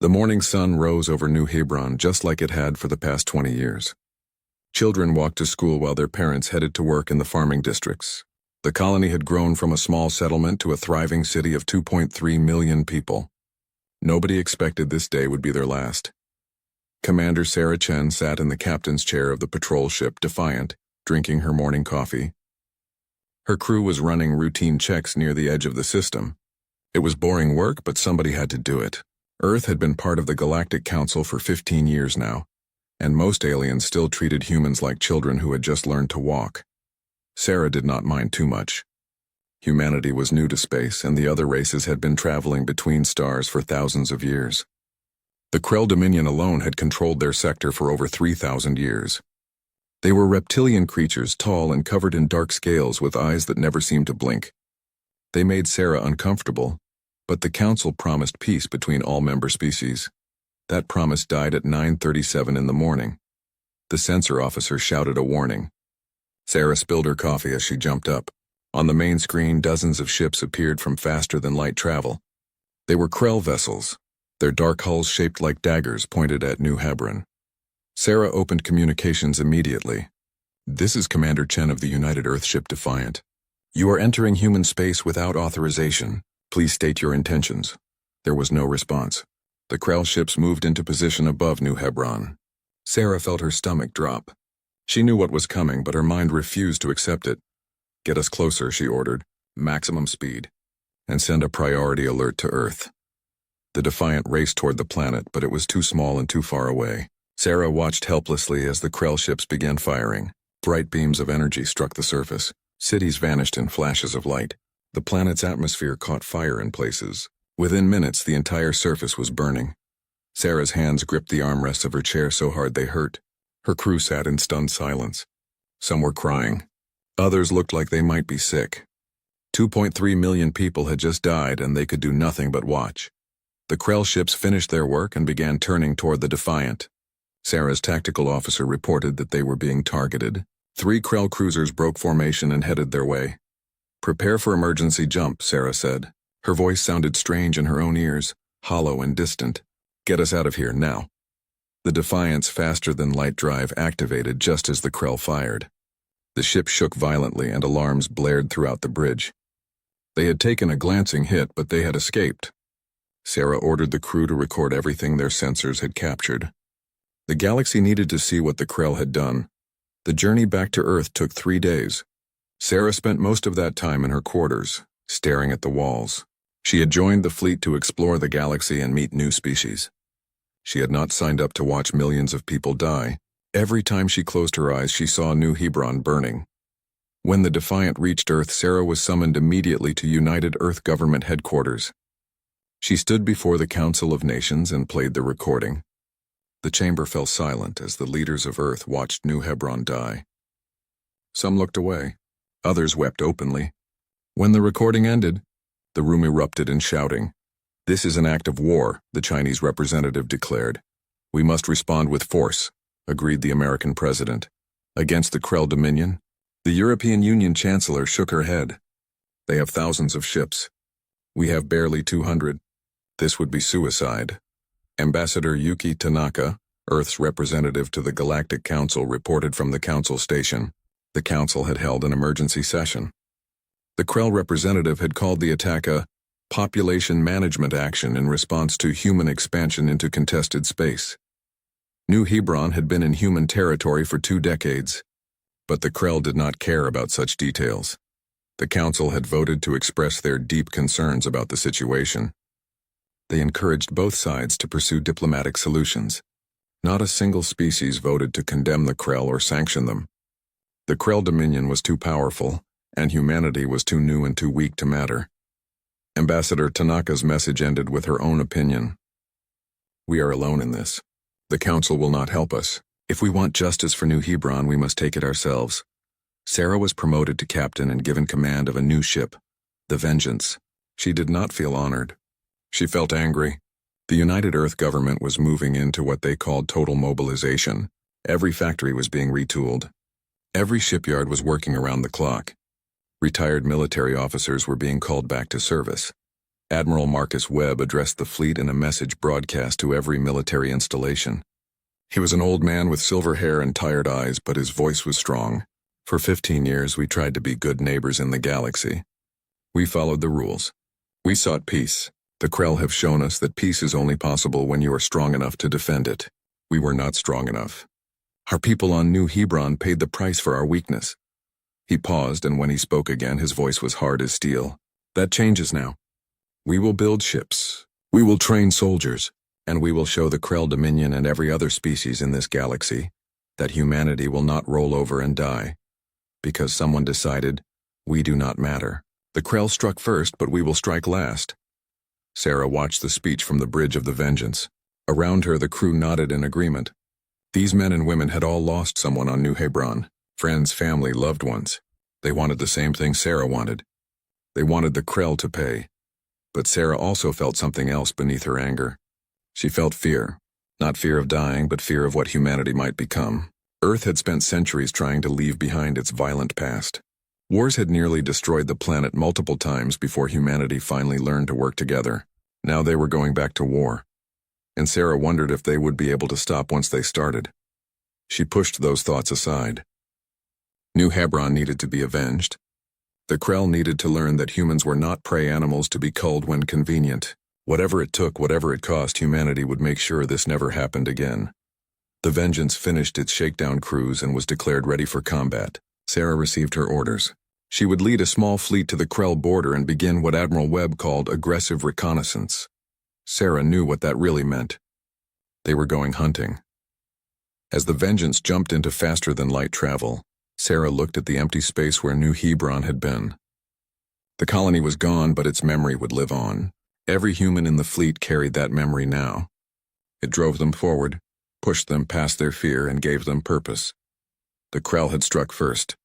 The morning sun rose over New Hebron just like it had for the past 20 years. Children walked to school while their parents headed to work in the farming districts. The colony had grown from a small settlement to a thriving city of 2.3 million people. Nobody expected this day would be their last. Commander Sarah Chen sat in the captain's chair of the patrol ship Defiant, drinking her morning coffee. Her crew was running routine checks near the edge of the system. It was boring work, but somebody had to do it. Earth had been part of the Galactic Council for 15 years now, and most aliens still treated humans like children who had just learned to walk. Sarah did not mind too much. Humanity was new to space, and the other races had been traveling between stars for thousands of years. The Krell Dominion alone had controlled their sector for over 3,000 years. They were reptilian creatures, tall and covered in dark scales with eyes that never seemed to blink. They made Sarah uncomfortable, but the Council promised peace between all member species. That promise died at 9:37 in the morning. The sensor officer shouted a warning. Sarah spilled her coffee as she jumped up. On the main screen, dozens of ships appeared from faster-than-light travel. They were Krell vessels, their dark hulls shaped like daggers pointed at New Hebron. Sarah opened communications immediately. "This is Commander Chen of the United Earthship Defiant. You are entering human space without authorization. Please state your intentions." There was no response. The Krell ships moved into position above New Hebron. Sarah felt her stomach drop. She knew what was coming, but her mind refused to accept it. "Get us closer," she ordered. "Maximum speed. And send a priority alert to Earth." The Defiant raced toward the planet, but it was too small and too far away. Sarah watched helplessly as the Krell ships began firing. Bright beams of energy struck the surface. Cities vanished in flashes of light. The planet's atmosphere caught fire in places. Within minutes, the entire surface was burning. Sarah's hands gripped the armrests of her chair so hard they hurt. Her crew sat in stunned silence. Some were crying. Others looked like they might be sick. 2.3 million people had just died, and they could do nothing but watch. The Krell ships finished their work and began turning toward the Defiant. Sarah's tactical officer reported that they were being targeted. 3 Krell cruisers broke formation and headed their way. "Prepare for emergency jump," Sarah said. Her voice sounded strange in her own ears, hollow and distant. "Get us out of here, now." The Defiant's faster-than-light drive activated just as the Krell fired. The ship shook violently and alarms blared throughout the bridge. They had taken a glancing hit, but they had escaped. Sarah ordered the crew to record everything their sensors had captured. The galaxy needed to see what the Krell had done. The journey back to Earth took 3 days. Sarah spent most of that time in her quarters, staring at the walls. She had joined the fleet to explore the galaxy and meet new species. She had not signed up to watch millions of people die. Every time she closed her eyes, she saw New Hebron burning. When the Defiant reached Earth, Sarah was summoned immediately to United Earth Government headquarters. She stood before the Council of Nations and played the recording. The chamber fell silent as the leaders of Earth watched New Hebron die. Some looked away. Others wept openly. When the recording ended, the room erupted in shouting. "This is an act of war," the Chinese representative declared. "We must respond with force," agreed the American president. "Against the Krell Dominion?" The European Union chancellor shook her head. "They have thousands of ships. We have barely 200. This would be suicide." Ambassador Yuki Tanaka, Earth's representative to the Galactic Council, reported from the Council station. The Council had held an emergency session. The Krell representative had called the attack a population management action in response to human expansion into contested space. New Hebron had been in human territory for 2 decades, but the Krell did not care about such details. The Council had voted to express their deep concerns about the situation. They encouraged both sides to pursue diplomatic solutions. Not a single species voted to condemn the Krell or sanction them. The Krell Dominion was too powerful, and humanity was too new and too weak to matter. Ambassador Tanaka's message ended with her own opinion. "We are alone in this. The Council will not help us. If we want justice for New Hebron, we must take it ourselves." Sarah was promoted to captain and given command of a new ship, the Vengeance. She did not feel honored. She felt angry. The United Earth government was moving into what they called total mobilization. Every factory was being retooled. Every shipyard was working around the clock. Retired military officers were being called back to service. Admiral Marcus Webb addressed the fleet in a message broadcast to every military installation. He was an old man with silver hair and tired eyes, but his voice was strong. For 15 years, we tried to be good neighbors in the galaxy. We followed the rules. We sought peace. The Krell have shown us that peace is only possible when you are strong enough to defend it. We were not strong enough. Our people on New Hebron paid the price for our weakness. He paused, and when he spoke again, his voice was hard as steel. That changes now. We will build ships. We will train soldiers. And we will show the Krell Dominion and every other species in this galaxy that humanity will not roll over and die. Because someone decided, we do not matter. The Krell struck first, but we will strike last. Sarah watched the speech from the bridge of the Vengeance. Around her, the crew nodded in agreement. These men and women had all lost someone on New Hebron. Friends, family, loved ones. They wanted the same thing Sarah wanted. They wanted the Krell to pay. But Sarah also felt something else beneath her anger. She felt fear. Not fear of dying, but fear of what humanity might become. Earth had spent centuries trying to leave behind its violent past. Wars had nearly destroyed the planet multiple times before humanity finally learned to work together. Now they were going back to war. And Sarah wondered if they would be able to stop once they started. She pushed those thoughts aside. New Hebron needed to be avenged. The Krell needed to learn that humans were not prey animals to be culled when convenient. Whatever it took, whatever it cost, humanity would make sure this never happened again. The Vengeance finished its shakedown cruise and was declared ready for combat. Sarah received her orders. She would lead a small fleet to the Krell border and begin what Admiral Webb called aggressive reconnaissance. Sarah knew what that really meant. They were going hunting. As the Vengeance jumped into faster-than-light travel, Sarah looked at the empty space where New Hebron had been. The colony was gone, but its memory would live on. Every human in the fleet carried that memory now. It drove them forward, pushed them past their fear, and gave them purpose. The Krell had struck first.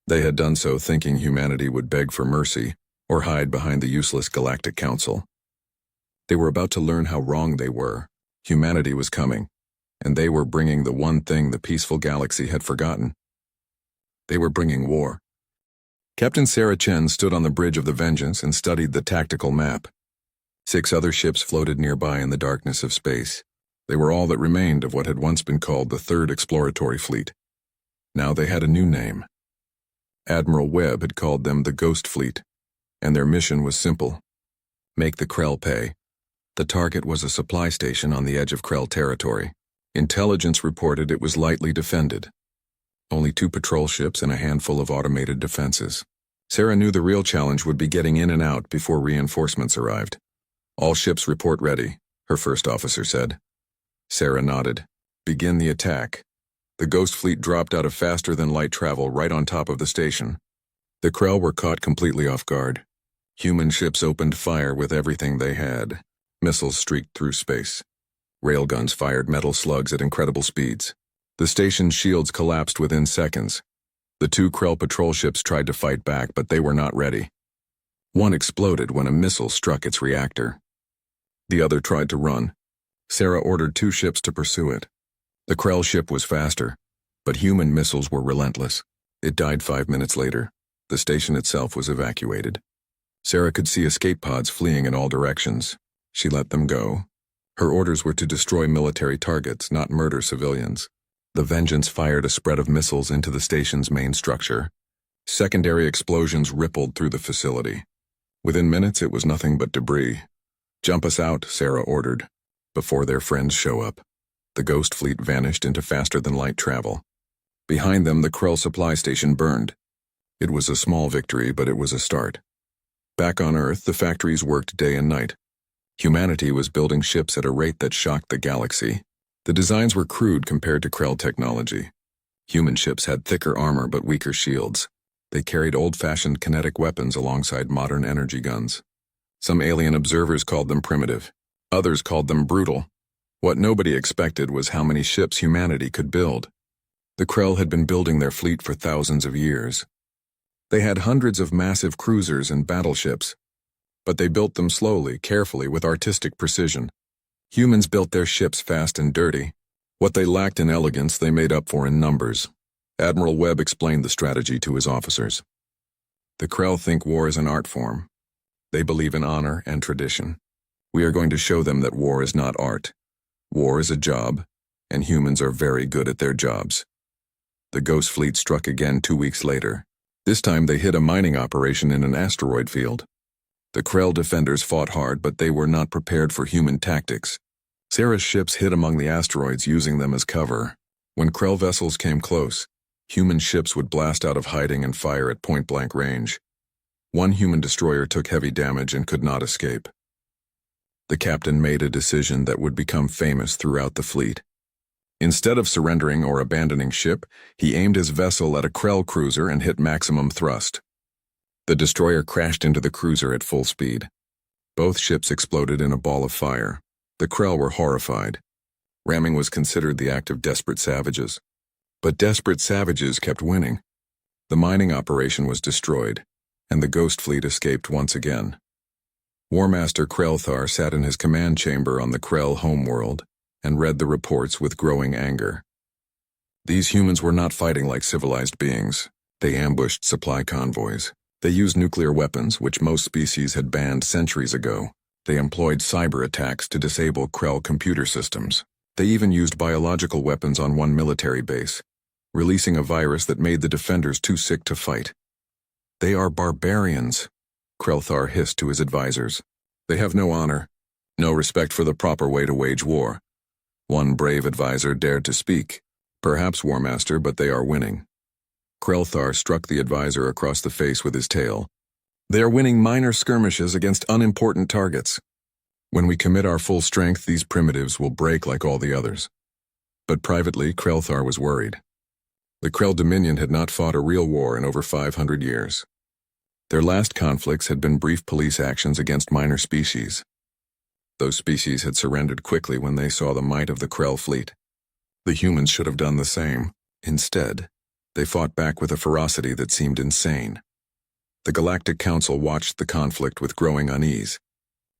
They had done so thinking humanity would beg for mercy or hide behind the useless Galactic Council. They were about to learn how wrong they were. Humanity was coming, and they were bringing the one thing the peaceful galaxy had forgotten. They were bringing war. Captain Sarah Chen stood on the bridge of the Vengeance and studied the tactical map. 6 other ships floated nearby in the darkness of space. They were all that remained of what had once been called the Third Exploratory Fleet. Now they had a new name. Admiral Webb had called them the Ghost Fleet, and their mission was simple: make the Krell pay. The target was a supply station on the edge of Krell territory. Intelligence reported it was lightly defended. Only 2 patrol ships and a handful of automated defenses. Sarah knew the real challenge would be getting in and out before reinforcements arrived. All ships report ready, her first officer said. Sarah nodded. Begin the attack. The Ghost Fleet dropped out of faster-than-light travel right on top of the station. The Krell were caught completely off guard. Human ships opened fire with everything they had. Missiles streaked through space. Railguns fired metal slugs at incredible speeds. The station's shields collapsed within seconds. The 2 Krell patrol ships tried to fight back, but they were not ready. One exploded when a missile struck its reactor. The other tried to run. Sarah ordered 2 ships to pursue it. The Krell ship was faster, but human missiles were relentless. It died 5 minutes later. The station itself was evacuated. Sarah could see escape pods fleeing in all directions. She let them go. Her orders were to destroy military targets, not murder civilians. The Vengeance fired a spread of missiles into the station's main structure. Secondary explosions rippled through the facility. Within minutes, it was nothing but debris. Jump us out, Sarah ordered, before their friends show up. The Ghost Fleet vanished into faster-than-light travel. Behind them, the Krell supply station burned. It was a small victory, but it was a start. Back on Earth, the factories worked day and night. Humanity was building ships at a rate that shocked the galaxy. The designs were crude compared to Krell technology. Human ships had thicker armor but weaker shields. They carried old-fashioned kinetic weapons alongside modern energy guns. Some alien observers called them primitive. Others called them brutal. What nobody expected was how many ships humanity could build. The Krell had been building their fleet for thousands of years. They had hundreds of massive cruisers and battleships, but they built them slowly, carefully, with artistic precision. Humans built their ships fast and dirty. What they lacked in elegance, they made up for in numbers. Admiral Webb explained the strategy to his officers. The Krell think war is an art form. They believe in honor and tradition. We are going to show them that war is not art. War is a job, and humans are very good at their jobs. The Ghost Fleet struck again 2 weeks later. This time they hit a mining operation in an asteroid field. The Krell defenders fought hard, but they were not prepared for human tactics. Sarah's ships hid among the asteroids, using them as cover. When Krell vessels came close, human ships would blast out of hiding and fire at point-blank range. One human destroyer took heavy damage and could not escape. The captain made a decision that would become famous throughout the fleet. Instead of surrendering or abandoning ship, he aimed his vessel at a Krell cruiser and hit maximum thrust. The destroyer crashed into the cruiser at full speed. Both ships exploded in a ball of fire. The Krell were horrified. Ramming was considered the act of desperate savages. But desperate savages kept winning. The mining operation was destroyed, and the Ghost Fleet escaped once again. War Master Krellthar sat in his command chamber on the Krell homeworld and read the reports with growing anger. These humans were not fighting like civilized beings. They ambushed supply convoys. They used nuclear weapons, which most species had banned centuries ago. They employed cyber attacks to disable Krell computer systems. They even used biological weapons on one military base, releasing a virus that made the defenders too sick to fight. They are barbarians, Krellthar hissed to his advisors. They have no honor, no respect for the proper way to wage war. One brave advisor dared to speak. Perhaps, War Master, but they are winning. Krellthar struck the advisor across the face with his tail. They are winning minor skirmishes against unimportant targets. When we commit our full strength, these primitives will break like all the others. But privately, Krellthar was worried. The Krell Dominion had not fought a real war in over 500 years. Their last conflicts had been brief police actions against minor species. Those species had surrendered quickly when they saw the might of the Krell fleet. The humans should have done the same. Instead, they fought back with a ferocity that seemed insane. The Galactic Council watched the conflict with growing unease.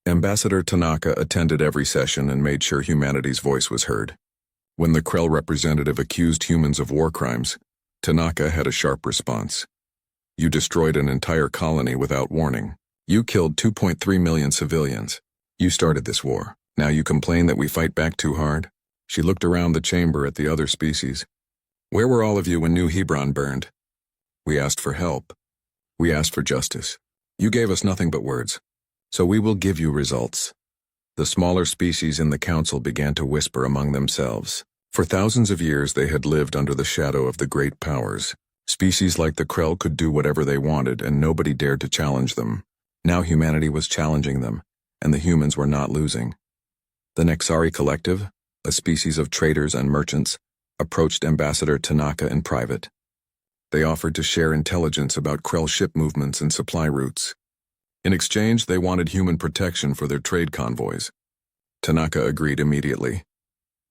Ambassador Tanaka attended every session and made sure humanity's voice was heard. When the Krell representative accused humans of war crimes, Tanaka had a sharp response. You destroyed an entire colony without warning. You killed 2.3 million civilians. You started this war. Now you complain that we fight back too hard? She looked around the chamber at the other species. Where were all of you when New Hebron burned? We asked for help. We asked for justice. You gave us nothing but words. So we will give you results. The smaller species in the council began to whisper among themselves. For thousands of years they had lived under the shadow of the great powers. Species like the Krell could do whatever they wanted, and nobody dared to challenge them. Now humanity was challenging them, and the humans were not losing. The Nexari Collective, a species of traders and merchants, approached Ambassador Tanaka in private. They offered to share intelligence about Krell ship movements and supply routes. In exchange, they wanted human protection for their trade convoys. Tanaka agreed immediately.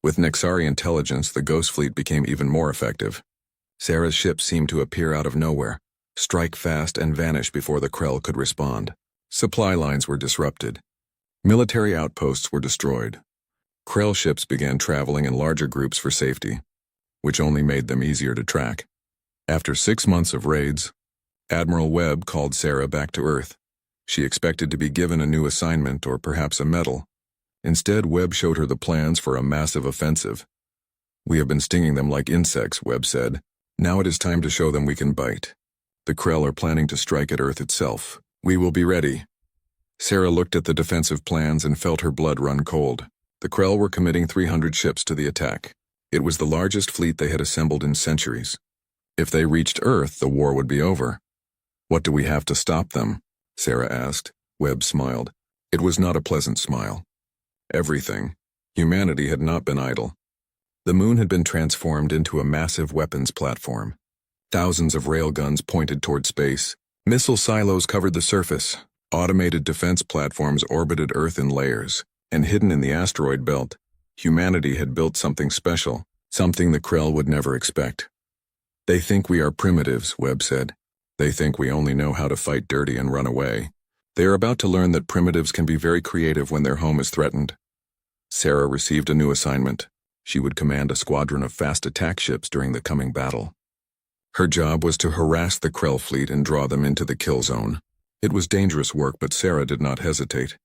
With Nexari intelligence, the Ghost Fleet became even more effective. Sarah's ship seemed to appear out of nowhere, strike fast and vanish before the Krell could respond. Supply lines were disrupted. Military outposts were destroyed. Krell ships began traveling in larger groups for safety, which only made them easier to track. After 6 months of raids, Admiral Webb called Sarah back to Earth. She expected to be given a new assignment or perhaps a medal. Instead, Webb showed her the plans for a massive offensive. We have been stinging them like insects, Webb said. Now it is time to show them we can bite. The Krell are planning to strike at Earth itself. We will be ready. Sarah looked at the defensive plans and felt her blood run cold. The Krell were committing 300 ships to the attack. It was the largest fleet they had assembled in centuries. If they reached Earth, the war would be over. What do we have to stop them? Sarah asked. Webb smiled. It was not a pleasant smile. Everything. Humanity had not been idle. The moon had been transformed into a massive weapons platform. Thousands of railguns pointed toward space. Missile silos covered the surface. Automated defense platforms orbited Earth in layers. And hidden in the asteroid belt, humanity had built something special, something the Krell would never expect. They think we are primitives, Webb said. They think we only know how to fight dirty and run away. They are about to learn that primitives can be very creative when their home is threatened. Sarah received a new assignment. She would command a squadron of fast attack ships during the coming battle. Her job was to harass the Krell fleet and draw them into the kill zone. It was dangerous work, but Sarah did not hesitate.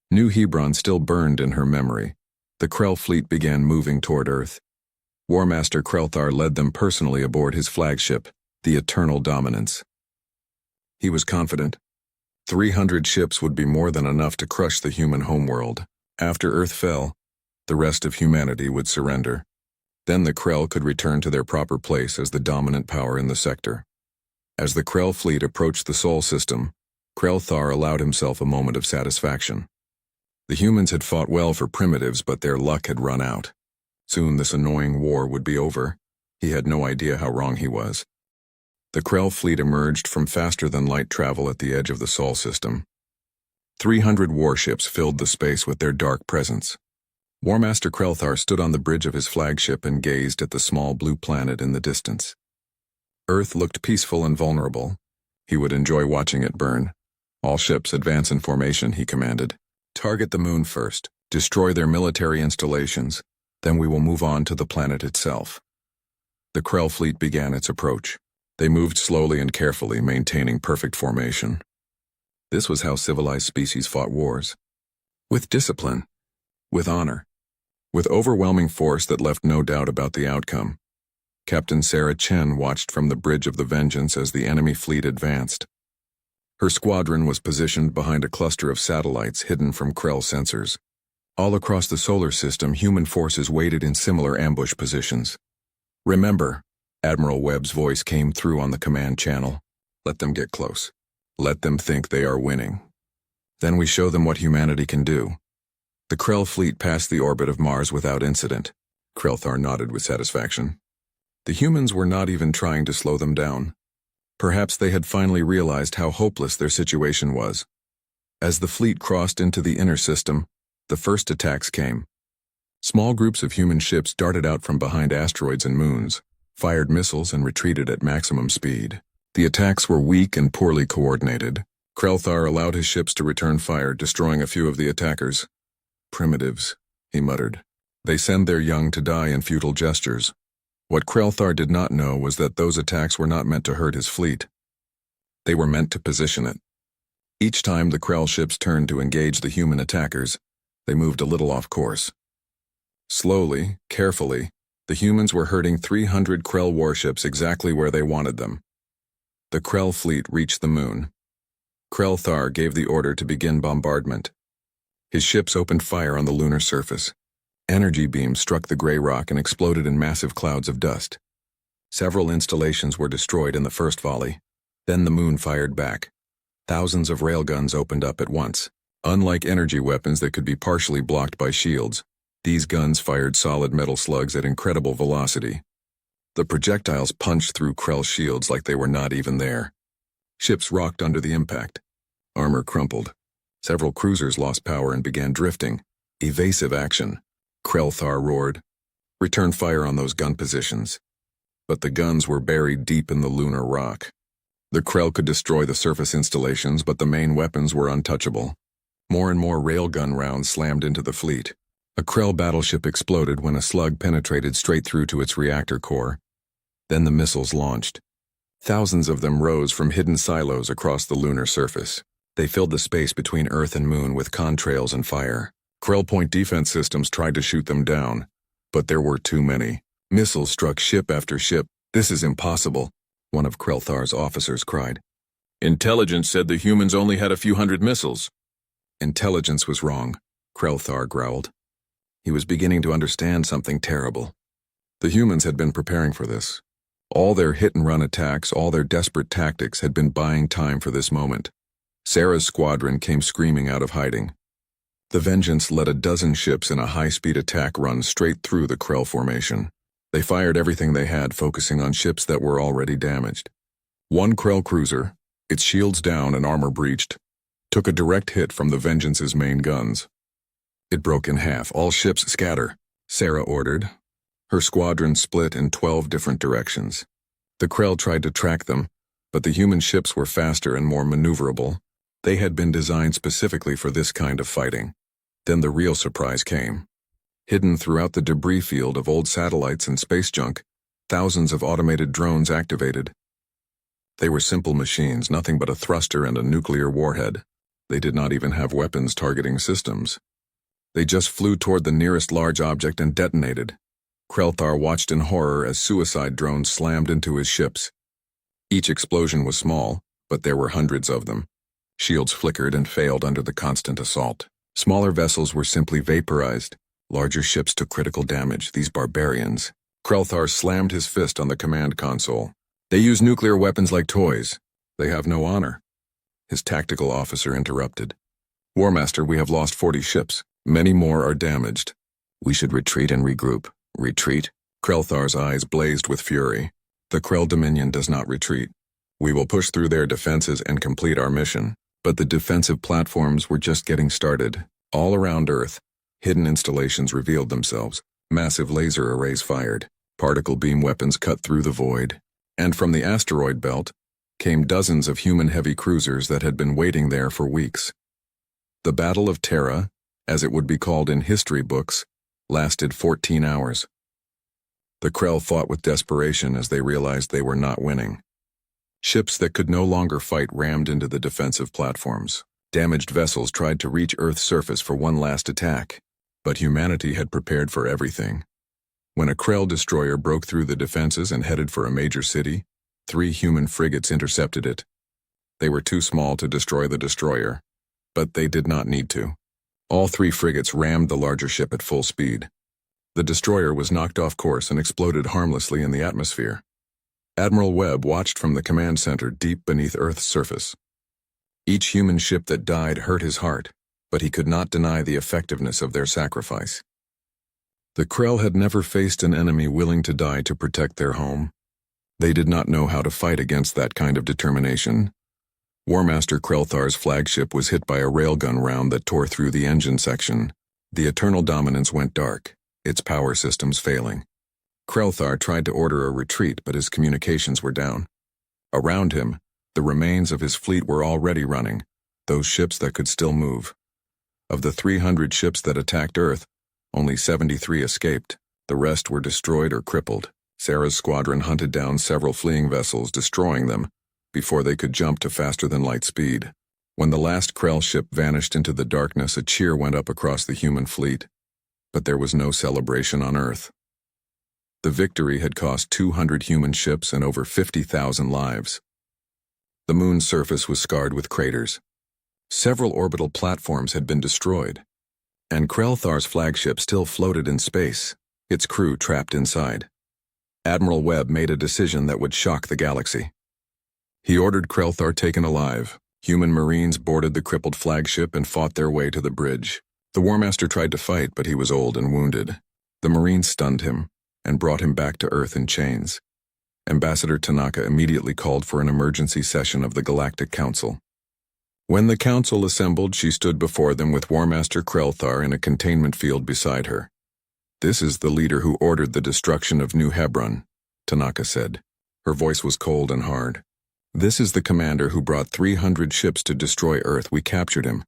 New Hebron still burned in her memory. The Krell fleet began moving toward Earth. War Master Krelthar led them personally aboard his flagship, the Eternal Dominance. He was confident. 300 ships would be more than enough to crush the human homeworld. After Earth fell, the rest of humanity would surrender. Then the Krell could return to their proper place as the dominant power in the sector. As the Krell fleet approached the Sol system, Krelthar allowed himself a moment of satisfaction. The humans had fought well for primitives, but their luck had run out. Soon this annoying war would be over. He had no idea how wrong he was. The Krell fleet emerged from faster-than-light travel at the edge of the Sol system. 300 warships filled the space with their dark presence. War Master Krelthar stood on the bridge of his flagship and gazed at the small blue planet in the distance. Earth looked peaceful and vulnerable. He would enjoy watching it burn. All ships advance in formation, he commanded. Target the moon first. Destroy their military installations. Then we will move on to the planet itself. The Krell fleet began its approach. They moved slowly and carefully, maintaining perfect formation. This was how civilized species fought wars. With discipline. With honor. With overwhelming force that left no doubt about the outcome. Captain Sarah Chen watched from the bridge of the Vengeance as the enemy fleet advanced. Her squadron was positioned behind a cluster of satellites hidden from Krell sensors. All across the solar system, human forces waited in similar ambush positions. Remember, Admiral Webb's voice came through on the command channel. Let them get close. Let them think they are winning. Then we show them what humanity can do. The Krell fleet passed the orbit of Mars without incident. Krelthar nodded with satisfaction. The humans were not even trying to slow them down. Perhaps they had finally realized how hopeless their situation was. As the fleet crossed into the inner system, the first attacks came. Small groups of human ships darted out from behind asteroids and moons, fired missiles and retreated at maximum speed. The attacks were weak and poorly coordinated. Krelthar allowed his ships to return fire, destroying a few of the attackers. Primitives, he muttered. They send their young to die in futile gestures. What Krelthar did not know was that those attacks were not meant to hurt his fleet. They were meant to position it. Each time the Krell ships turned to engage the human attackers, they moved a little off course. Slowly, carefully, the humans were herding 300 Krell warships exactly where they wanted them. The Krell fleet reached the moon. Krelthar gave the order to begin bombardment. His ships opened fire on the lunar surface. Energy beams struck the gray rock and exploded in massive clouds of dust. Several installations were destroyed in the first volley. Then the moon fired back. Thousands of railguns opened up at once. Unlike energy weapons that could be partially blocked by shields, these guns fired solid metal slugs at incredible velocity. The projectiles punched through Krell shields like they were not even there. Ships rocked under the impact. Armor crumpled. Several cruisers lost power and began drifting. Evasive action. Krelthar roared. Return fire on those gun positions. But the guns were buried deep in the lunar rock. The Krell could destroy the surface installations, but the main weapons were untouchable. More and more railgun rounds slammed into the fleet. A Krell battleship exploded when a slug penetrated straight through to its reactor core. Then the missiles launched. Thousands of them rose from hidden silos across the lunar surface. They filled the space between Earth and Moon with contrails and fire. Krell point defense systems tried to shoot them down, but there were too many. Missiles struck ship after ship. This is impossible, one of Krelthar's officers cried. Intelligence said the humans only had a few hundred missiles. Intelligence was wrong, Krelthar growled. He was beginning to understand something terrible. The humans had been preparing for this. All their hit-and-run attacks, all their desperate tactics had been buying time for this moment. Sarah's squadron came screaming out of hiding. The Vengeance led a dozen ships in a high-speed attack run straight through the Krell formation. They fired everything they had, focusing on ships that were already damaged. One Krell cruiser, its shields down and armor breached, took a direct hit from the Vengeance's main guns. It broke in half. All ships scatter, Sarah ordered. Her squadron split in 12 different directions. The Krell tried to track them, but the human ships were faster and more maneuverable. They had been designed specifically for this kind of fighting. Then the real surprise came. Hidden throughout the debris field of old satellites and space junk, thousands of automated drones activated. They were simple machines, nothing but a thruster and a nuclear warhead. They did not even have weapons targeting systems. They just flew toward the nearest large object and detonated. Krelthar watched in horror as suicide drones slammed into his ships. Each explosion was small, but there were hundreds of them. Shields flickered and failed under the constant assault. Smaller vessels were simply vaporized. Larger ships took critical damage, these barbarians. Krelthar slammed his fist on the command console. They use nuclear weapons like toys. They have no honor. His tactical officer interrupted. War Master, we have lost 40 ships. Many more are damaged. We should retreat and regroup. Retreat? Krelthar's eyes blazed with fury. The Krell Dominion does not retreat. We will push through their defenses and complete our mission. But the defensive platforms were just getting started. All around Earth, hidden installations revealed themselves. Massive laser arrays fired. Particle beam weapons cut through the void. And from the asteroid belt came dozens of human heavy cruisers that had been waiting there for weeks. The Battle of Terra, as it would be called in history books, lasted 14 hours. The Krell fought with desperation as they realized they were not winning. Ships that could no longer fight rammed into the defensive platforms. Damaged vessels tried to reach Earth's surface for one last attack, but humanity had prepared for everything. When a Krell destroyer broke through the defenses and headed for a major city, 3 human frigates intercepted it. They were too small to destroy the destroyer, but they did not need to. All 3 frigates rammed the larger ship at full speed. The destroyer was knocked off course and exploded harmlessly in the atmosphere. Admiral Webb watched from the command center deep beneath Earth's surface. Each human ship that died hurt his heart, but he could not deny the effectiveness of their sacrifice. The Krell had never faced an enemy willing to die to protect their home. They did not know how to fight against that kind of determination. War Master Krelthar's flagship was hit by a railgun round that tore through the engine section. The Eternal Dominance went dark, its power systems failing. Krelthar tried to order a retreat, but his communications were down. Around him, the remains of his fleet were already running, those ships that could still move. Of the 300 ships that attacked Earth, only 73 escaped. The rest were destroyed or crippled. Sarah's squadron hunted down several fleeing vessels, destroying them before they could jump to faster-than-light speed. When the last Krell ship vanished into the darkness, a cheer went up across the human fleet. But there was no celebration on Earth. The victory had cost 200 human ships and over 50,000 lives. The moon's surface was scarred with craters. Several orbital platforms had been destroyed, and Krelthar's flagship still floated in space, its crew trapped inside. Admiral Webb made a decision that would shock the galaxy. He ordered Krelthar taken alive. Human Marines boarded the crippled flagship and fought their way to the bridge. The War Master tried to fight, but he was old and wounded. The Marines stunned him and brought him back to Earth in chains. Ambassador Tanaka immediately called for an emergency session of the Galactic Council. When the council assembled, she stood before them with War Master Krelthar in a containment field beside her. "This is the leader who ordered the destruction of New Hebron," Tanaka said. Her voice was cold and hard. "This is the commander who brought 300 ships to destroy Earth. We captured him.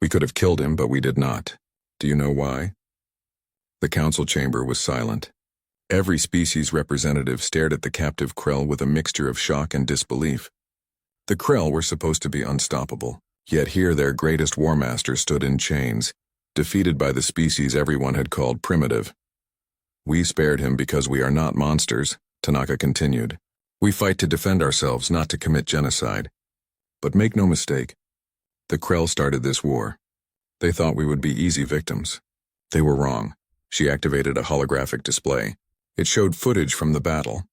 We could have killed him, but we did not. Do you know why?" The council chamber was silent. Every species representative stared at the captive Krell with a mixture of shock and disbelief. The Krell were supposed to be unstoppable, yet here their greatest war master stood in chains, defeated by the species everyone had called primitive. "We spared him because we are not monsters," Tanaka continued. "We fight to defend ourselves, not to commit genocide. But make no mistake, the Krell started this war. They thought we would be easy victims. They were wrong." She activated a holographic display. It showed footage from the battle.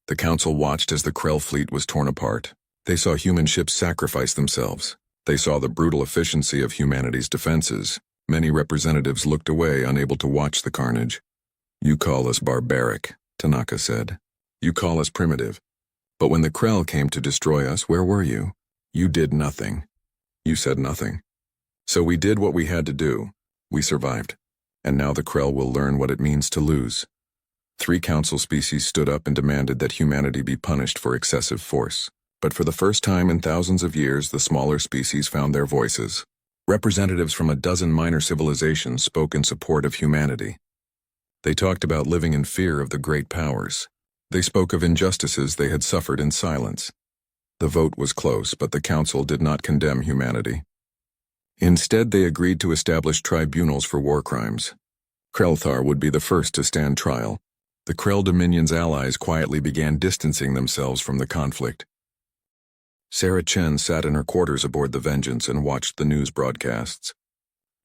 The council watched as the Krell fleet was torn apart. They saw human ships sacrifice themselves. They saw the brutal efficiency of humanity's defenses. Many representatives looked away, unable to watch the carnage. "You call us barbaric," Tanaka said. "You call us primitive. But when the Krell came to destroy us, where were you? You did nothing. You said nothing. So we did what we had to do. We survived. And now the Krell will learn what it means to lose." 3 council species stood up and demanded that humanity be punished for excessive force. But for the first time in thousands of years, the smaller species found their voices. Representatives from a dozen minor civilizations spoke in support of humanity. They talked about living in fear of the great powers. They spoke of injustices they had suffered in silence. The vote was close, but the council did not condemn humanity. Instead, they agreed to establish tribunals for war crimes. Krelthar would be the first to stand trial. The Krell Dominion's allies quietly began distancing themselves from the conflict. Sarah Chen sat in her quarters aboard the Vengeance and watched the news broadcasts.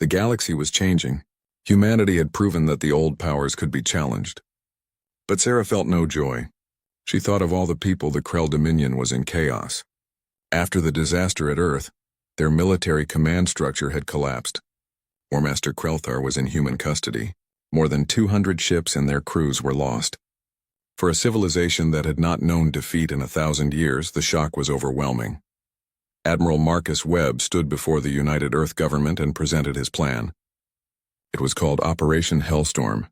The galaxy was changing. Humanity had proven that the old powers could be challenged. But Sarah felt no joy. She thought of all the people the Krell Dominion was in chaos. After the disaster at Earth, their military command structure had collapsed. War Master Krelthar was in human custody. More than 200 ships and their crews were lost. For a civilization that had not known defeat in 1,000 years, the shock was overwhelming. Admiral Marcus Webb stood before the United Earth government and presented his plan. It was called Operation Hellstorm,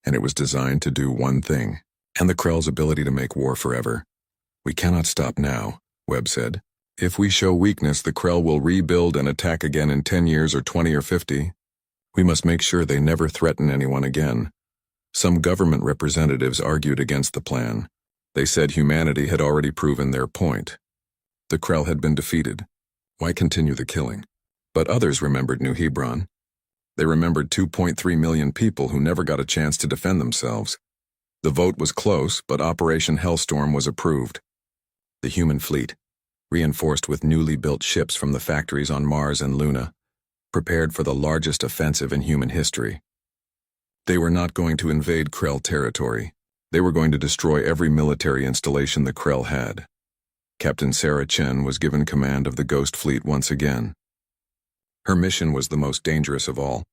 and it was designed to do one thing, and the Krell's ability to make war forever. "We cannot stop now," Webb said. "If we show weakness, the Krell will rebuild and attack again in 10 years or 20 or 50. We must make sure they never threaten anyone again." Some government representatives argued against the plan. They said humanity had already proven their point. The Krell had been defeated. Why continue the killing? But others remembered New Hebron. They remembered 2.3 million people who never got a chance to defend themselves. The vote was close, but Operation Hellstorm was approved. The human fleet, reinforced with newly built ships from the factories on Mars and Luna, prepared for the largest offensive in human history. They were not going to invade Krell territory. They were going to destroy every military installation the Krell had. Captain Sarah Chen was given command of the Ghost Fleet once again. Her mission was the most dangerous of all.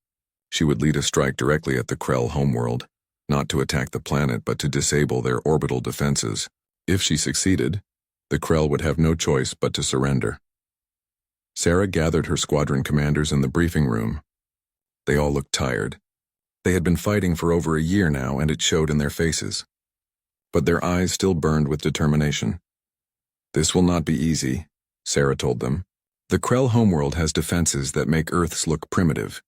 She would lead a strike directly at the Krell homeworld, not to attack the planet but to disable their orbital defenses. If she succeeded, the Krell would have no choice but to surrender. Sarah gathered her squadron commanders in the briefing room. They all looked tired. They had been fighting for over a year now, and it showed in their faces. But their eyes still burned with determination. "This will not be easy," Sarah told them. "The Krell homeworld has defenses that make Earth's look primitive.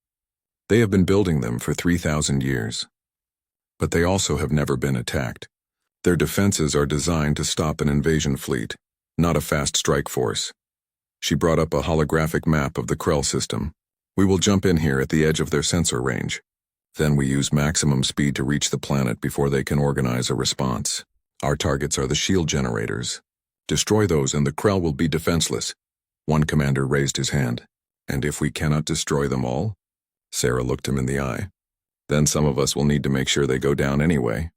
They have been building them for 3,000 years. But they also have never been attacked. Their defenses are designed to stop an invasion fleet, not a fast strike force." She brought up a holographic map of the Krell system. "We will jump in here at the edge of their sensor range. Then we use maximum speed to reach the planet before they can organize a response. Our targets are the shield generators. Destroy those and the Krell will be defenseless." One commander raised his hand. "And if we cannot destroy them all?" Sarah looked him in the eye. "Then some of us will need to make sure they go down anyway."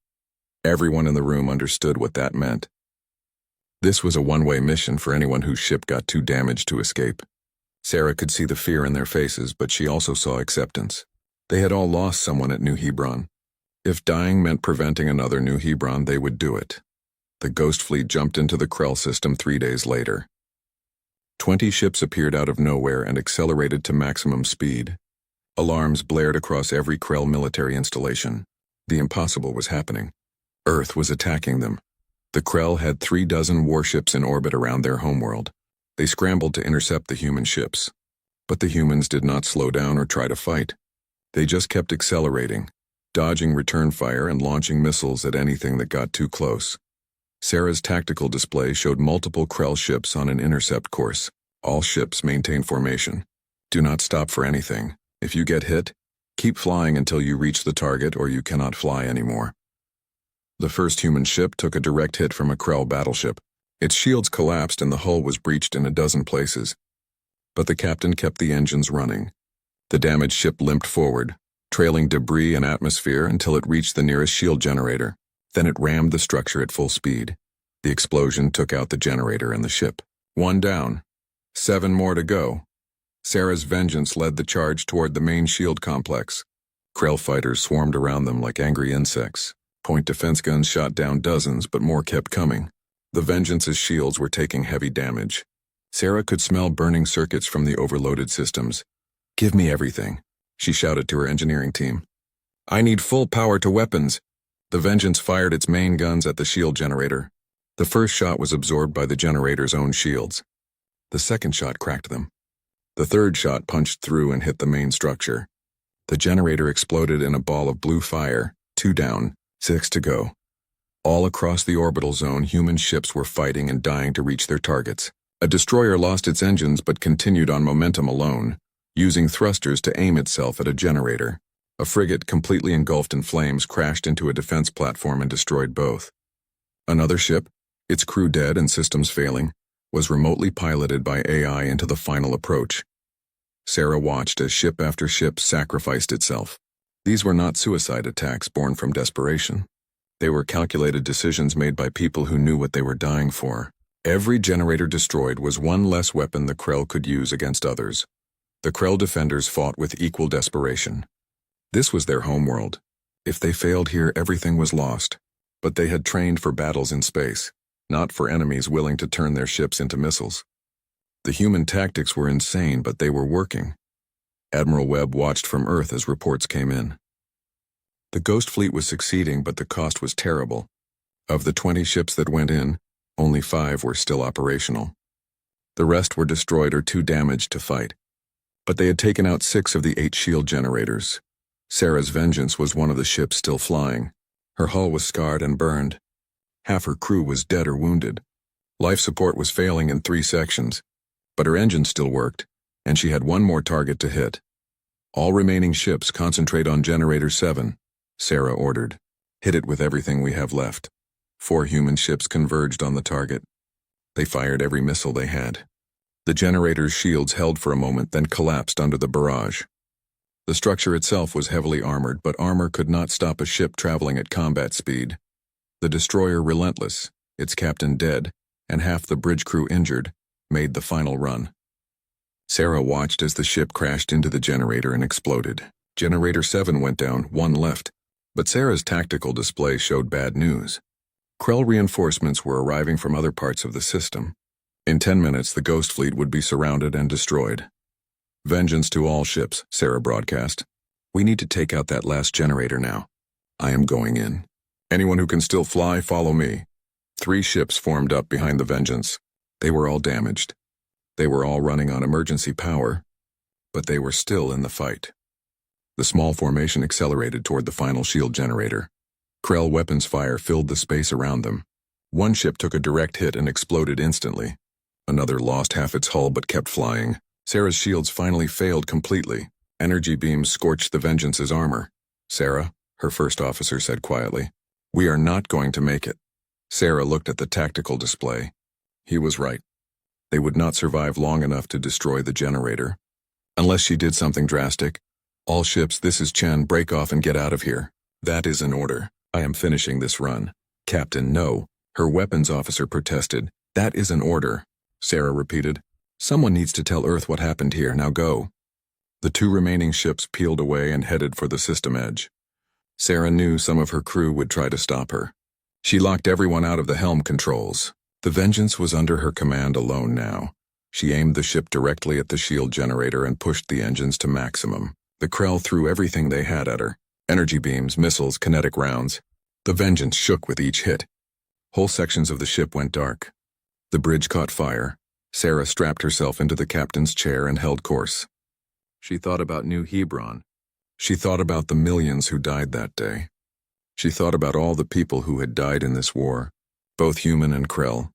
Everyone in the room understood what that meant. This was a one-way mission for anyone whose ship got too damaged to escape. Sarah could see the fear in their faces, but she also saw acceptance. They had all lost someone at New Hebron. If dying meant preventing another New Hebron, they would do it. The Ghost Fleet jumped into the Krell system 3 days later. 20 ships appeared out of nowhere and accelerated to maximum speed. Alarms blared across every Krell military installation. The impossible was happening. Earth was attacking them. The Krell had 36 warships in orbit around their homeworld. They scrambled to intercept the human ships. But the humans did not slow down or try to fight. They just kept accelerating, dodging return fire and launching missiles at anything that got too close. Sarah's tactical display showed multiple Krell ships on an intercept course. All ships maintain formation. Do not stop for anything. If you get hit, keep flying until you reach the target or you cannot fly anymore. The first human ship took a direct hit from a Krell battleship. Its shields collapsed and the hull was breached in a dozen places. But the captain kept the engines running. The damaged ship limped forward, trailing debris and atmosphere until it reached the nearest shield generator. Then it rammed the structure at full speed. The explosion took out the generator and the ship. 1 down. 7 more to go. Sarah's Vengeance led the charge toward the main shield complex. Krell fighters swarmed around them like angry insects. Point defense guns shot down dozens, but more kept coming. The Vengeance's shields were taking heavy damage. Sarah could smell burning circuits from the overloaded systems. "Give me everything," she shouted to her engineering team. "I need full power to weapons." The Vengeance fired its main guns at the shield generator. The first shot was absorbed by the generator's own shields. The second shot cracked them. The third shot punched through and hit the main structure. The generator exploded in a ball of blue fire. 2 down, 6 to go. All across the orbital zone, human ships were fighting and dying to reach their targets. A destroyer lost its engines but continued on momentum alone, using thrusters to aim itself at a generator. A frigate completely engulfed in flames crashed into a defense platform and destroyed both. Another ship, its crew dead and systems failing, was remotely piloted by AI into the final approach. Sarah watched as ship after ship sacrificed itself. These were not suicide attacks born from desperation. They were calculated decisions made by people who knew what they were dying for. Every generator destroyed was one less weapon the Krell could use against others. The Krell defenders fought with equal desperation. This was their homeworld. If they failed here, everything was lost. But they had trained for battles in space, not for enemies willing to turn their ships into missiles. The human tactics were insane, but they were working. Admiral Webb watched from Earth as reports came in. The Ghost Fleet was succeeding, but the cost was terrible. Of the 20 ships that went in, only 5 were still operational. The rest were destroyed or too damaged to fight. But they had taken out 6 of the 8 shield generators. Sarah's Vengeance was one of the ships still flying. Her hull was scarred and burned. Half her crew was dead or wounded. Life support was failing in 3 sections, but her engine still worked, and she had one more target to hit. All remaining ships concentrate on Generator 7, Sarah ordered. Hit it with everything we have left. 4 human ships converged on the target. They fired every missile they had. The generator's shields held for a moment, then collapsed under the barrage. The structure itself was heavily armored, but armor could not stop a ship traveling at combat speed. The destroyer, relentless, its captain dead, and half the bridge crew injured, made the final run. Sarah watched as the ship crashed into the generator and exploded. Generator 7 went down, 1 left, but Sarah's tactical display showed bad news. Krell reinforcements were arriving from other parts of the system. In 10 minutes, the Ghost Fleet would be surrounded and destroyed. Vengeance to all ships, Sarah broadcast. We need to take out that last generator now. I am going in. Anyone who can still fly, follow me. 3 ships formed up behind the Vengeance. They were all damaged. They were all running on emergency power, but they were still in the fight. The small formation accelerated toward the final shield generator. Krell weapons fire filled the space around them. One ship took a direct hit and exploded instantly. Another lost half its hull but kept flying. Sarah's shields finally failed completely. Energy beams scorched the Vengeance's armor. Sarah, her first officer said quietly, "We are not going to make it." Sarah looked at the tactical display. He was right. They would not survive long enough to destroy the generator. Unless she did something drastic. All ships, this is Chen, break off and get out of here. That is an order. I am finishing this run. Captain, no. Her weapons officer protested. That is an order. Sarah repeated. Someone needs to tell Earth what happened here, now go. The 2 remaining ships peeled away and headed for the system edge. Sarah knew some of her crew would try to stop her. She locked everyone out of the helm controls. The Vengeance was under her command alone now. She aimed the ship directly at the shield generator and pushed the engines to maximum. The Krell threw everything they had at her. Energy beams, missiles, kinetic rounds. The Vengeance shook with each hit. Whole sections of the ship went dark. The bridge caught fire. Sarah strapped herself into the captain's chair and held course. She thought about New Hebron. She thought about the millions who died that day. She thought about all the people who had died in this war, both human and Krell.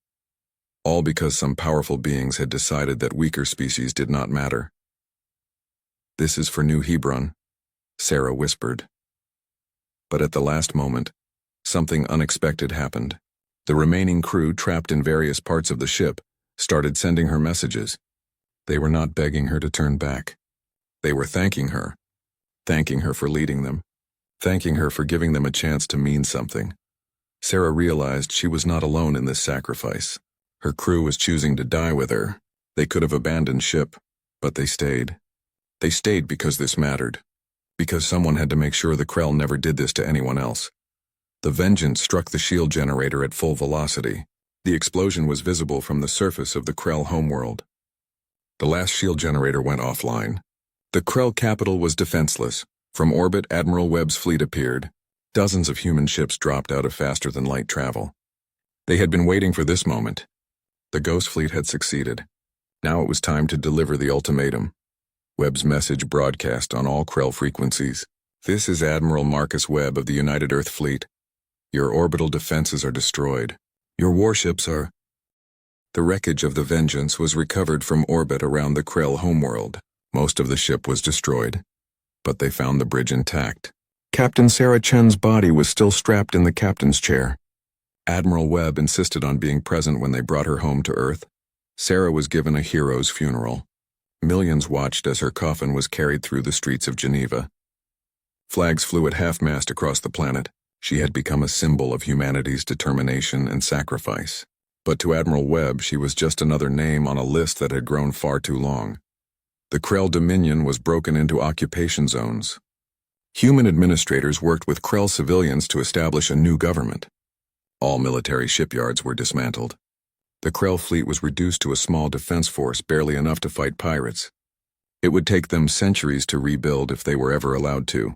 All because some powerful beings had decided that weaker species did not matter. This is for New Hebron, Sarah whispered. But at the last moment, something unexpected happened. The remaining crew, trapped in various parts of the ship, started sending her messages. They were not begging her to turn back. They were thanking her for leading them, thanking her for giving them a chance to mean something. Sarah realized she was not alone in this sacrifice. Her crew was choosing to die with her. They could have abandoned ship, but they stayed. They stayed because this mattered, because someone had to make sure the Krell never did this to anyone else. The Vengeance struck the shield generator at full velocity. The explosion was visible from the surface of the Krell homeworld. The last shield generator went offline. The Krell capital was defenseless. From orbit, Admiral Webb's fleet appeared. Dozens of human ships dropped out of faster-than-light travel. They had been waiting for this moment. The Ghost Fleet had succeeded. Now it was time to deliver the ultimatum. Webb's message broadcast on all Krell frequencies. This is Admiral Marcus Webb of the United Earth Fleet. Your orbital defenses are destroyed. Your warships are... The wreckage of the Vengeance was recovered from orbit around the Krell homeworld. Most of the ship was destroyed, but they found the bridge intact. Captain Sarah Chen's body was still strapped in the captain's chair. Admiral Webb insisted on being present when they brought her home to Earth. Sarah was given a hero's funeral. Millions watched as her coffin was carried through the streets of Geneva. Flags flew at half-mast across the planet. She had become a symbol of humanity's determination and sacrifice. But to Admiral Webb, she was just another name on a list that had grown far too long. The Krell Dominion was broken into occupation zones. Human administrators worked with Krell civilians to establish a new government. All military shipyards were dismantled. The Krell fleet was reduced to a small defense force, barely enough to fight pirates. It would take them centuries to rebuild if they were ever allowed to.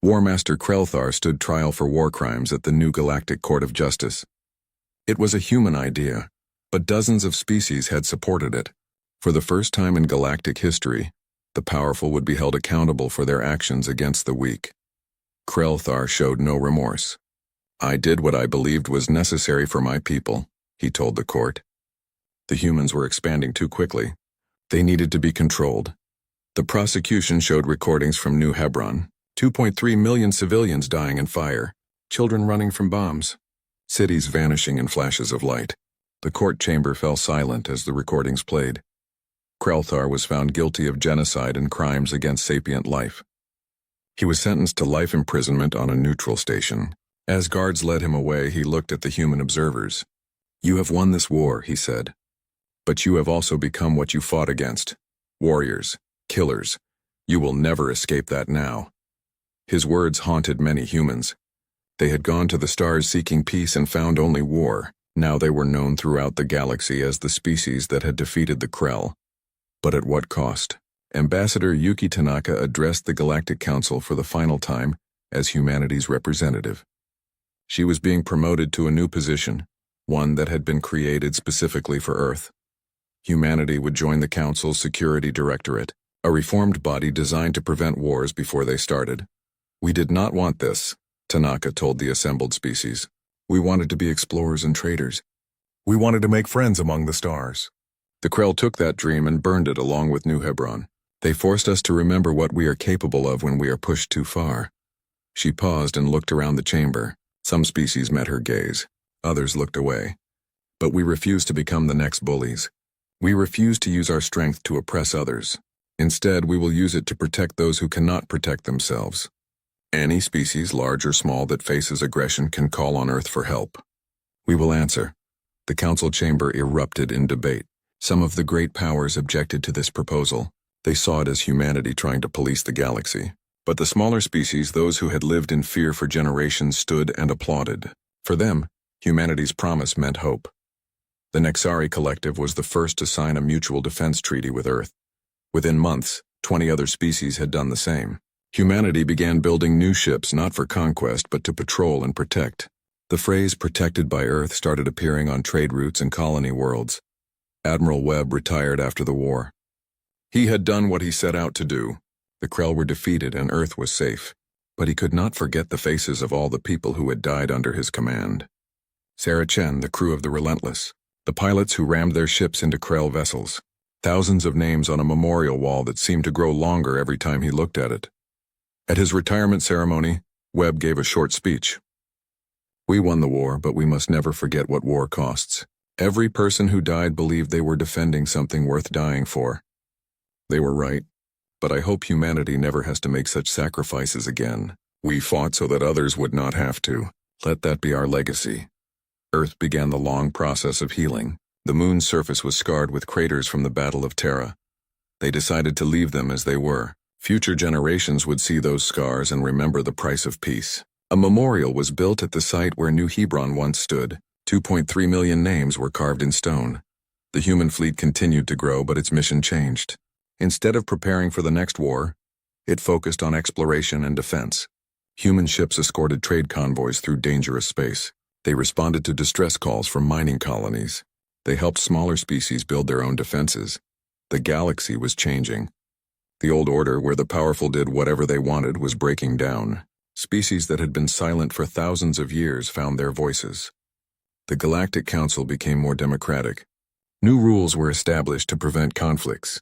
War Master Krellthar stood trial for war crimes at the new Galactic Court of Justice. It was a human idea, but dozens of species had supported it. For the first time in galactic history, the powerful would be held accountable for their actions against the weak. Krellthar showed no remorse. "I did what I believed was necessary for my people," he told the court. The humans were expanding too quickly. They needed to be controlled. The prosecution showed recordings from New Hebron, 2.3 million civilians dying in fire, children running from bombs, cities vanishing in flashes of light. The court chamber fell silent as the recordings played. Krellthar was found guilty of genocide and crimes against sapient life. He was sentenced to life imprisonment on a neutral station. As guards led him away, he looked at the human observers. "You have won this war," he said. "But you have also become what you fought against. Warriors, killers. You will never escape that now." His words haunted many humans. They had gone to the stars seeking peace and found only war. Now they were known throughout the galaxy as the species that had defeated the Krell. But at what cost? Ambassador Yuki Tanaka addressed the Galactic Council for the final time as humanity's representative. She was being promoted to a new position, one that had been created specifically for Earth. Humanity would join the Council's Security Directorate, a reformed body designed to prevent wars before they started. "We did not want this," Tanaka told the assembled species. "We wanted to be explorers and traders. We wanted to make friends among the stars." The Krell took that dream and burned it along with New Hebron. "They forced us to remember what we are capable of when we are pushed too far." She paused and looked around the chamber. Some species met her gaze. Others looked away. "But we refused to become the next bullies. We refuse to use our strength to oppress others. Instead, we will use it to protect those who cannot protect themselves. Any species, large or small, that faces aggression can call on Earth for help. We will answer." The council chamber erupted in debate. Some of the great powers objected to this proposal. They saw it as humanity trying to police the galaxy. But the smaller species, those who had lived in fear for generations, stood and applauded. For them, humanity's promise meant hope. The Nexari Collective was the first to sign a mutual defense treaty with Earth. Within months, 20 other species had done the same. Humanity began building new ships not for conquest but to patrol and protect. The phrase "protected by Earth" started appearing on trade routes and colony worlds. Admiral Webb retired after the war. He had done what he set out to do. The Krell were defeated and Earth was safe. But he could not forget the faces of all the people who had died under his command. Sarah Chen, the crew of the Relentless. The pilots who rammed their ships into Krell vessels. Thousands of names on a memorial wall that seemed to grow longer every time he looked at it. At his retirement ceremony, Webb gave a short speech. "We won the war, but we must never forget what war costs. Every person who died believed they were defending something worth dying for. They were right, but I hope humanity never has to make such sacrifices again. We fought so that others would not have to. Let that be our legacy." Earth began the long process of healing. The moon's surface was scarred with craters from the Battle of Terra. They decided to leave them as they were. Future generations would see those scars and remember the price of peace. A memorial was built at the site where New Hebron once stood. 2.3 million names were carved in stone. The human fleet continued to grow, but its mission changed. Instead of preparing for the next war, it focused on exploration and defense. Human ships escorted trade convoys through dangerous space. They responded to distress calls from mining colonies. They helped smaller species build their own defenses. The galaxy was changing. The old order, where the powerful did whatever they wanted, was breaking down. Species that had been silent for thousands of years found their voices. The Galactic Council became more democratic. New rules were established to prevent conflicts.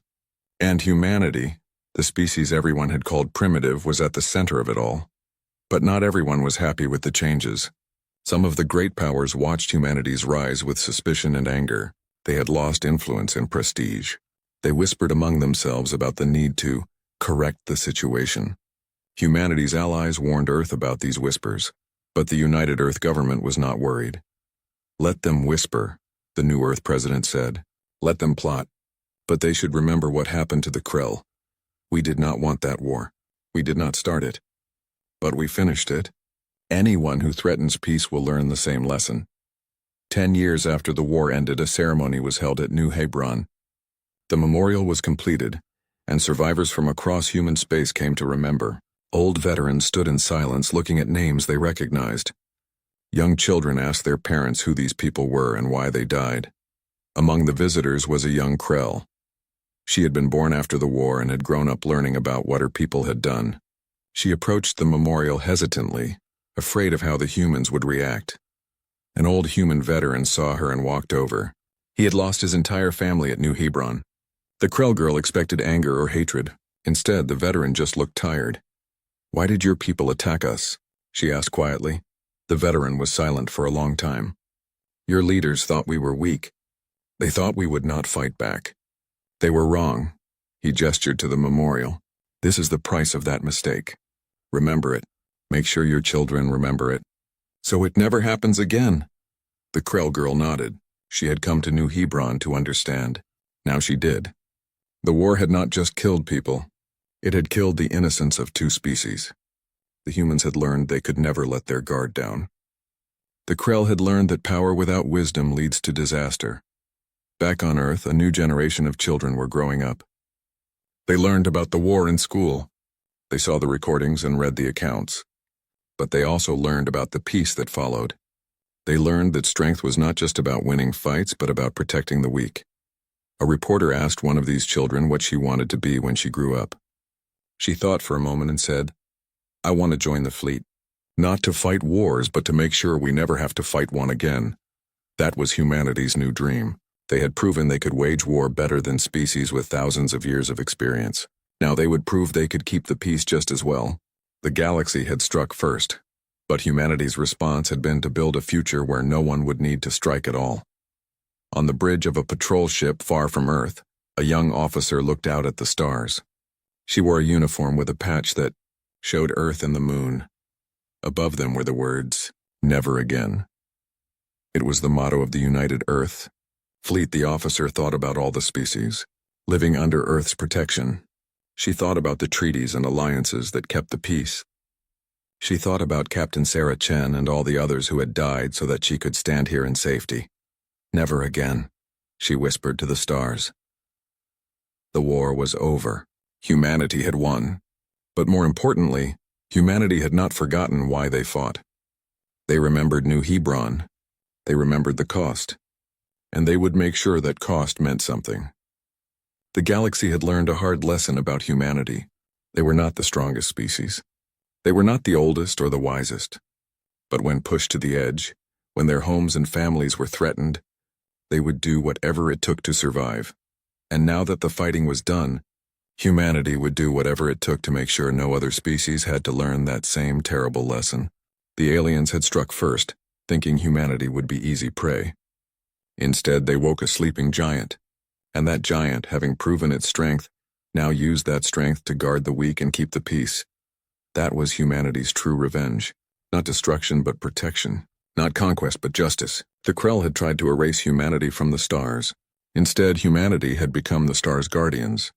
And humanity, the species everyone had called primitive, was at the center of it all. But not everyone was happy with the changes. Some of the great powers watched humanity's rise with suspicion and anger. They had lost influence and prestige. They whispered among themselves about the need to correct the situation. Humanity's allies warned Earth about these whispers, but the United Earth government was not worried. Let them whisper, the new Earth president said. Let them plot. But they should remember what happened to the Krell. We did not want that war. We did not start it. But we finished it. Anyone who threatens peace will learn the same lesson. 10 years after the war ended, a ceremony was held at New Hebron. The memorial was completed, and survivors from across human space came to remember. Old veterans stood in silence, looking at names they recognized. Young children asked their parents who these people were and why they died. Among the visitors was a young Krell. She had been born after the war and had grown up learning about what her people had done. She approached the memorial hesitantly, afraid of how the humans would react. An old human veteran saw her and walked over. He had lost his entire family at New Hebron. The Krell girl expected anger or hatred. Instead, the veteran just looked tired. "Why did your people attack us?" she asked quietly. The veteran was silent for a long time. "Your leaders thought we were weak. They thought we would not fight back. They were wrong." He gestured to the memorial. "This is the price of that mistake. Remember it. Make sure your children remember it. So it never happens again." The Krell girl nodded. She had come to New Hebron to understand. Now she did. The war had not just killed people. It had killed the innocence of two species. The humans had learned they could never let their guard down. The Krell had learned that power without wisdom leads to disaster. Back on Earth, a new generation of children were growing up. They learned about the war in school. They saw the recordings and read the accounts. But they also learned about the peace that followed. They learned that strength was not just about winning fights, but about protecting the weak. A reporter asked one of these children what she wanted to be when she grew up. She thought for a moment and said, "I want to join the fleet. Not to fight wars, but to make sure we never have to fight one again." That was humanity's new dream. They had proven they could wage war better than species with thousands of years of experience. Now they would prove they could keep the peace just as well. The galaxy had struck first, but humanity's response had been to build a future where no one would need to strike at all. On the bridge of a patrol ship far from Earth, a young officer looked out at the stars. She wore a uniform with a patch that showed Earth and the moon. Above them were the words, "Never again." It was the motto of the United Earth Fleet. The officer thought about all the species, living under Earth's protection. She thought about the treaties and alliances that kept the peace. She thought about Captain Sarah Chen and all the others who had died so that she could stand here in safety. "Never again," she whispered to the stars. The war was over. Humanity had won. But more importantly, humanity had not forgotten why they fought. They remembered New Hebron. They remembered the cost. And they would make sure that cost meant something. The galaxy had learned a hard lesson about humanity. They were not the strongest species. They were not the oldest or the wisest. But when pushed to the edge, when their homes and families were threatened, they would do whatever it took to survive. And now that the fighting was done, humanity would do whatever it took to make sure no other species had to learn that same terrible lesson. The aliens had struck first, thinking humanity would be easy prey. Instead, they woke a sleeping giant. And that giant, having proven its strength, now used that strength to guard the weak and keep the peace. That was humanity's true revenge. Not destruction, but protection. Not conquest, but justice. The Krell had tried to erase humanity from the stars. Instead, humanity had become the stars' guardians.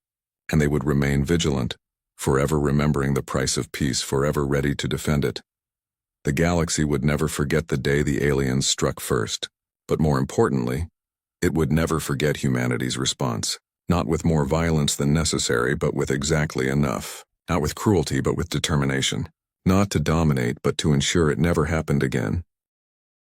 And they would remain vigilant, forever remembering the price of peace, forever ready to defend it. The galaxy would never forget the day the aliens struck first. But more importantly, it would never forget humanity's response, not with more violence than necessary, but with exactly enough. Not with cruelty, but with determination. Not to dominate, but to ensure it never happened again.